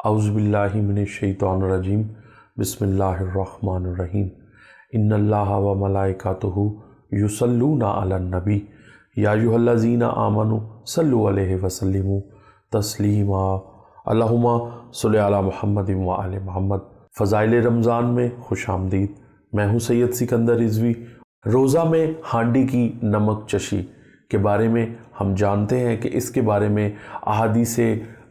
औज़ुबिल्लाहि मिनश्शैतानिर्रजीम बिस्मिल्लाहिर्रहमानिर्रहीम इन्नल्लाहा व मलाइकातुहु युसल्लूना अलन नबी या अय्युहल्लज़ीना आमनु सल्लु अलैहि वसल्लिमु तस्लीमा अल्लाहुम्मा सल्लि अला मुहम्मदिन व आले मुहम्मद। फ़ज़ाइल रमज़ान में खुश आमदीद। मैं हूँ सैयद सिकंदर रिज़वी। रोज़ा में हांडी की नमक चशी के बारे में हम जानते हैं कि इसके बारे में अहादीस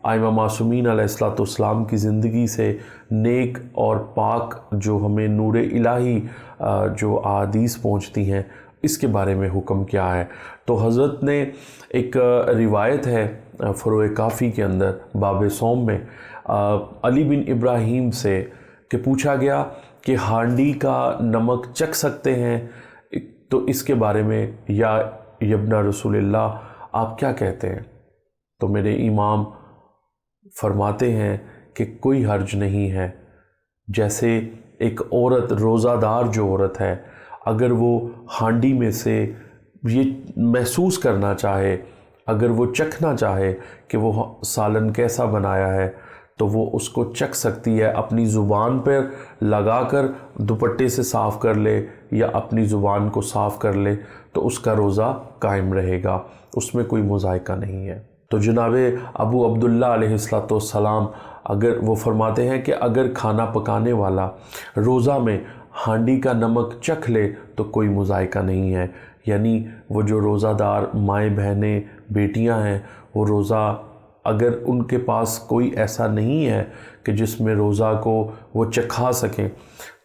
आइमा मासूमीन अलैहिस्सलाम की ज़िंदगी से नेक और पाक जो हमें नूर इलाही जो अहादीस पहुँचती हैं, इसके बारे में हुक्म क्या है। तो हज़रत ने एक रिवायत है फ़ुरूए काफ़ी के अंदर बाब सौम में अली बिन इब्राहीम से कि पूछा गया कि हांडी का नमक चख सकते हैं, तो इसके बारे में या यब्ना रसूलल्लाह आप क्या कहते हैं। तो मेरे इमाम फरमाते हैं कि कोई हर्ज नहीं है। जैसे एक औरत, रोज़ादार जो औरत है, अगर वो हांडी में से ये महसूस करना चाहे, अगर वो चखना चाहे कि वो सालन कैसा बनाया है, तो वो उसको चख सकती है। अपनी ज़ुबान पर लगाकर दुपट्टे से साफ़ कर ले या अपनी ज़ुबान को साफ़ कर ले, तो उसका रोज़ा कायम रहेगा, उसमें कोई मुज़ायका नहीं है। तो जनाब अबू अब्दुल्ला अलैहिस्सलाम अगर वो फरमाते हैं कि अगर खाना पकाने वाला रोज़ा में हांडी का नमक चख ले तो कोई मुज़ायका नहीं है। यानी वो जो रोज़ादार माएँ बहनें बेटियां हैं, वो रोज़ा अगर उनके पास कोई ऐसा नहीं है कि जिसमें रोज़ा को वो चखा सकें,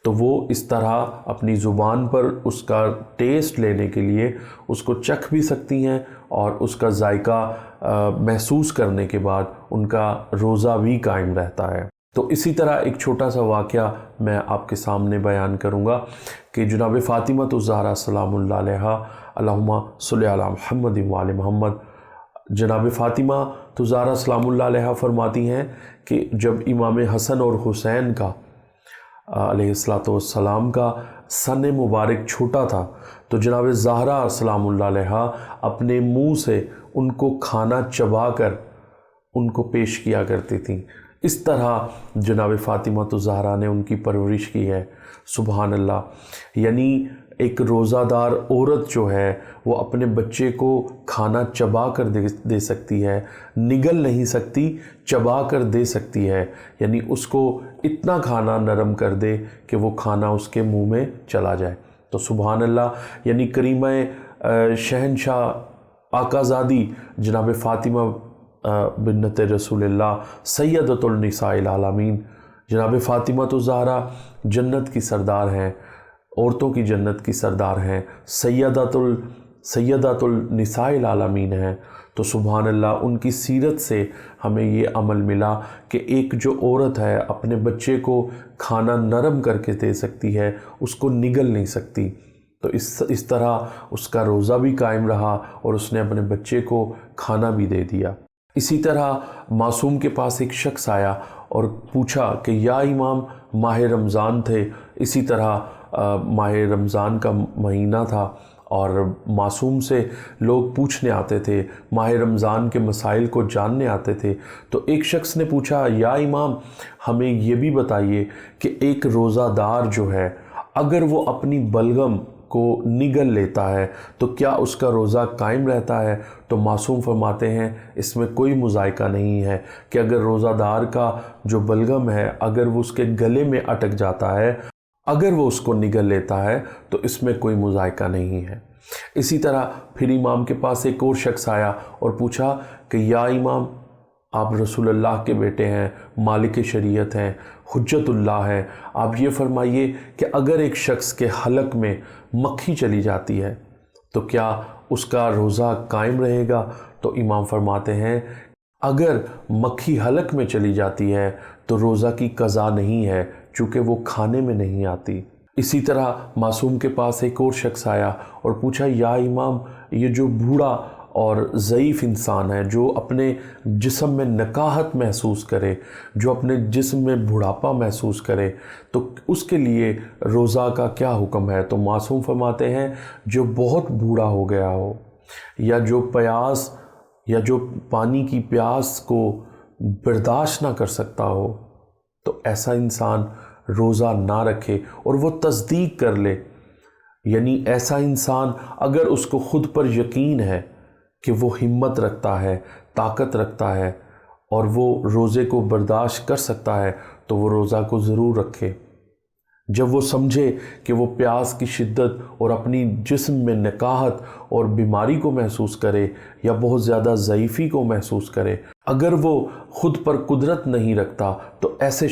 तो वो इस तरह अपनी ज़ुबान पर उसका टेस्ट लेने के लिए उसको चख भी सकती हैं और उसका जायका महसूस करने के बाद उनका रोज़ा भी कायम रहता है। तो इसी तरह एक छोटा सा वाक़या मैं आपके सामने बयान करूँगा कि जनाब फ़ातिमा ज़हरा सलामुल्लाह अलैहा अल्लाहुम्मा सल्लि अला मुहम्मदिन व आले मुहम्मद। जनाब फ़ातिमा ज़हरा सलामुल्लाह अलैहा फरमाती हैं कि जब इमाम हसन और हुसैन का अलैहिस्सलाम का सन मुबारक छोटा था, तो जनाब ज़हरा सलामुल्लाह अलैहा अपने मुंह से उनको खाना चबा कर उनको पेश किया करती थी। इस तरह जनाब फ़ातिमा ज़हरा ने उनकी परवरिश की है। सुबहान अल्लाह। यानी एक रोज़ादार औरत जो है वो अपने बच्चे को खाना चबा कर दे सकती है, निगल नहीं सकती, चबा कर दे सकती है। यानी उसको इतना खाना नरम कर दे कि वो खाना उसके मुंह में चला जाए। तो सुबहान अल्लाह। यानी करीमा शहनशाह आकाज़ादी जनाब फ़ातिमा बिन्नत रसूलल्लाह सैयदतुल निसाइल आलमीन, जनाब फ़ातिमा ज़हरा जन्नत की सरदार हैं, औरतों की जन्नत की सरदार हैं, सैयदातुल निसाइल आलमीन हैं। तो सुबहान अल्लाह, उनकी सीरत से हमें ये अमल मिला कि एक जो औरत है अपने बच्चे को खाना नरम करके दे सकती है, उसको निगल नहीं सकती। तो इस तरह उसका रोज़ा भी कायम रहा और उसने अपने बच्चे को खाना भी दे दिया। इसी तरह मासूम के पास एक शख्स आया और पूछा कि या इमाम, माह रमज़ान थे, इसी तरह माह रमज़ान का महीना था और मासूम से लोग पूछने आते थे, माह रमज़ान के मसाइल को जानने आते थे। तो एक शख्स ने पूछा, या इमाम, हमें ये भी बताइए कि एक रोज़ादार जो है अगर वो अपनी बलगम को निगल लेता है तो क्या उसका रोज़ा कायम रहता है। तो मासूम फरमाते हैं इसमें कोई मुज़ायका नहीं है कि अगर रोज़ादार का जो बलगम है अगर वो उसके गले में अटक जाता है, अगर वो उसको निगल लेता है तो इसमें कोई मुज़ायका नहीं है। इसी तरह फिर इमाम के पास एक और शख्स आया और पूछा कि या इमाम, आप रसूलुल्लाह के बेटे हैं, मालिक शरीयत हैं, हुज्जतुल्लाह हैं, आप ये फरमाइए कि अगर एक शख्स के हलक में मक्खी चली जाती है तो क्या उसका रोज़ा कायम रहेगा। तो इमाम फरमाते हैं अगर मक्खी हलक में चली जाती है तो रोज़ा की क़ज़ा नहीं है, चूँकि वो खाने में नहीं आती। इसी तरह मासूम के पास एक और शख्स आया और पूछा, या इमाम, ये जो बूढ़ा और ज़ईफ़ इंसान है, जो अपने जिस्म में नकाहत महसूस करे, जो अपने जिस्म में बुढ़ापा महसूस करे, तो उसके लिए रोज़ा का क्या हुक्म है। तो मासूम फरमाते हैं जो बहुत बूढ़ा हो गया हो या जो प्यास या जो पानी की प्यास को बर्दाश्त ना कर सकता हो तो ऐसा इंसान रोज़ा ना रखे और वो तस्दीक कर ले। यानी ऐसा इंसान अगर उसको ख़ुद पर यकीन है कि वो हिम्मत रखता है, ताकत रखता है और वो रोज़े को बर्दाश्त कर सकता है तो वो रोज़ा को ज़रूर रखे। जब वो समझे कि वो प्यास की शिद्दत और अपनी जिस्म में नकाहत और बीमारी को महसूस करे या बहुत ज़्यादा ज़ईफ़ी को महसूस करे, अगर वो ख़ुद पर कुदरत नहीं रखता तो ऐसे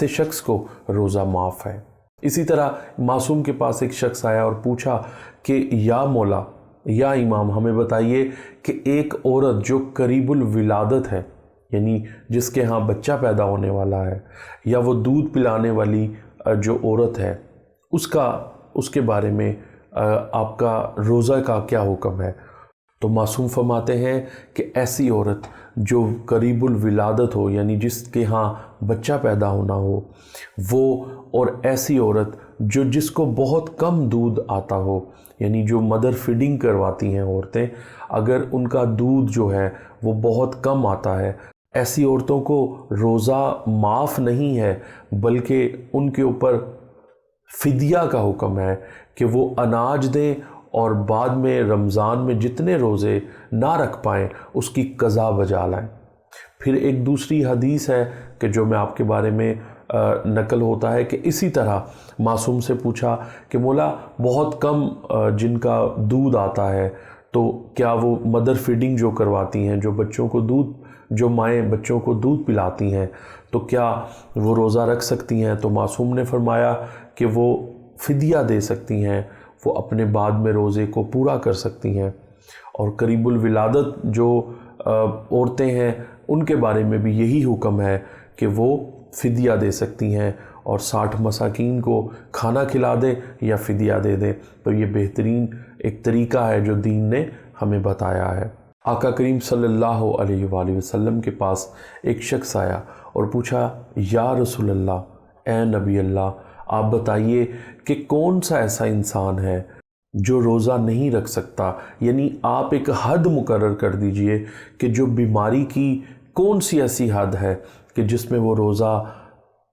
शख्स को रोज़ा माफ़ है। इसी तरह मासूम के पास एक शख्स आया और पूछा कि या मौला, या इमाम, हमें बताइए कि एक औरत जो करीबुल विलादत है, यानी जिसके यहाँ बच्चा पैदा होने वाला है, या वो दूध पिलाने वाली जो औरत है, उसके बारे में आपका रोज़ा का क्या हुक्म है? तो मासूम फरमाते हैं कि ऐसी औरत जो करीबुल विलादत हो, यानी जिसके यहाँ बच्चा पैदा होना हो, वो, और ऐसी औरत जिसको बहुत कम दूध आता हो, यानी जो मदर फीडिंग करवाती हैं औरतें, अगर उनका दूध जो है वो बहुत कम आता है, ऐसी औरतों को रोज़ा माफ़ नहीं है बल्कि उनके ऊपर फ़िदिया का हुक्म है कि वो अनाज दें और बाद में रमज़ान में जितने रोज़े ना रख पाएँ उसकी क़ज़ा बजा लाएँ। फिर एक दूसरी हदीस है कि जो मैं आपके बारे में नकल होता है कि इसी तरह मासूम से पूछा कि मौला, बहुत कम जिनका दूध आता है तो क्या वो मदर फीडिंग जो करवाती हैं, जो माएँ बच्चों को दूध पिलाती हैं, तो क्या वो रोज़ा रख सकती हैं? तो मासूम ने फरमाया कि वो फ़िदिया दे सकती हैं, वो अपने बाद में रोज़े को पूरा कर सकती हैं। और करीबुल विलादत जो औरतें हैं उनके बारे में भी यही हुक्म है कि वो फ़िदिया दे सकती हैं और 60 मसाकीन को खाना खिला दें या फ़िदिया दे दें। तो ये बेहतरीन एक तरीका है जो दीन ने हमें बताया है। आका करीम सल्लल्लाहु अलैहि वसल्लम के पास एक शख्स आया और पूछा, या रसूल अल्लाह, ए नबी अल्लाह, आप बताइए कि कौन सा ऐसा इंसान है जो रोज़ा नहीं रख सकता, यानी आप एक हद मुकर्रर कर दीजिए कि जो बीमारी की कौन सी ऐसी हद है कि जिसमें वो रोज़ा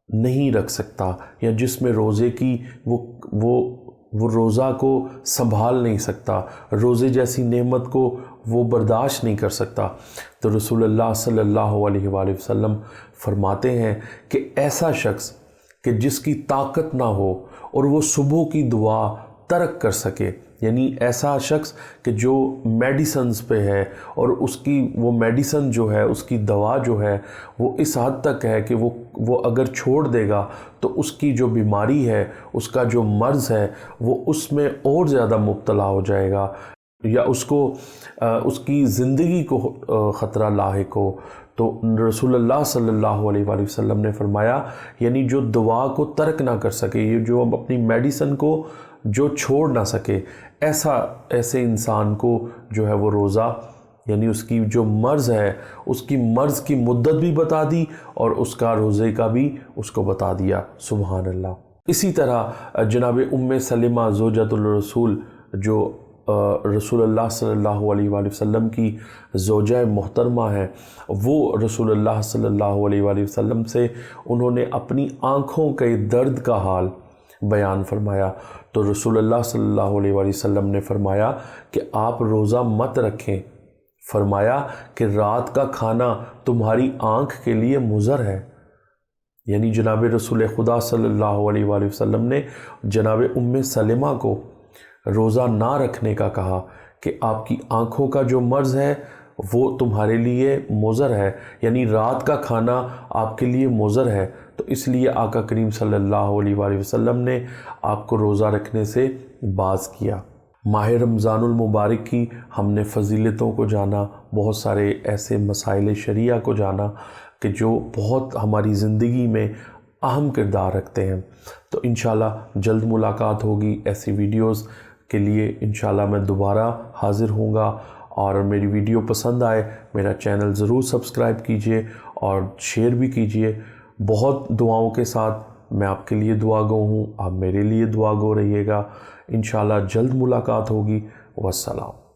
नहीं रख सकता या जिसमें रोज़े की वो रोज़ा को संभाल नहीं सकता, रोज़े जैसी नेमत को वो बर्दाश्त नहीं कर सकता। तो रसूलुल्लाह सल्लल्लाहु अलैहि वसल्लम फरमाते हैं कि ऐसा शख्स कि जिसकी ताकत ना हो और वो सुबह की दुआ तर्क कर सके, यानी ऐसा शख्स कि जो मेडिसन्स पे है और उसकी वो मेडिसन जो है, उसकी दवा जो है वो इस हद तक है कि वो अगर छोड़ देगा तो उसकी जो बीमारी है, उसका जो मर्ज़ है, वो उसमें और ज़्यादा मुब्तला हो जाएगा या उसको उसकी ज़िंदगी को ख़तरा लाहिक हो। तो रसूलुल्लाह सल्लल्लाहु अलैहि वसल्लम ने फरमाया, यानी जो दुआ को तर्क ना कर सके, ये जो अपनी मेडिसन को जो छोड़ ना सके, ऐसे इंसान को जो है वो रोज़ा, यानी उसकी जो मर्ज़ है उसकी मर्ज़ की मुद्दत भी बता दी और उसका रोज़े का भी उसको बता दिया। सुभान अल्लाह। इसी तरह जनाब उम्मे सलिमा ज़ौजतुल रसूल, जो रसूलुल्लाह सल्लल्लाहु अलैहि वसल्लम की ज़ौजा मोहतरमा है, वो रसूलुल्लाह सल्लल्लाहु अलैहि वसल्लम से उन्होंने अपनी आँखों के दर्द का हाल बयान फरमाया। तो रसूलुल्लाह सल्लल्लाहु अलैहि वसल्लम ने फरमाया कि आप रोज़ा मत रखें, फरमाया कि रात का खाना तुम्हारी आँख के लिए मुज़र है। यानी जनाब रसूल खुदा सल्लल्लाहु अलैहि वसल्लम ने जनाब उम्मे सलिमा को रोज़ा ना रखने का कहा कि आपकी आँखों का जो मर्ज़ है वो तुम्हारे लिए मुज़र है, यानी रात का खाना आपके लिए मुज़र है। तो इसलिए आका करीम सल्लल्लाहु अलैहि वसल्लम ने आपको रोज़ा रखने से बाज़ किया। माह रमज़ानुल मुबारक की हमने फ़जीलतों को जाना, बहुत सारे ऐसे मसाइल शरिया को जाना कि जो बहुत हमारी ज़िंदगी में अहम किरदार रखते हैं। तो इंशाल्लाह जल्द मुलाकात होगी। ऐसी वीडियोस के लिए इंशाल्लाह मैं दोबारा हाज़िर होऊंगा। और मेरी वीडियो पसंद आए मेरा चैनल ज़रूर सब्सक्राइब कीजिए और शेयर भी कीजिए। बहुत दुआओं के साथ मैं आपके लिए दुआ गो हूँ, आप मेरे लिए दुआ गो रहिएगा। इंशाल्लाह जल्द मुलाकात होगी। वस्सलाम।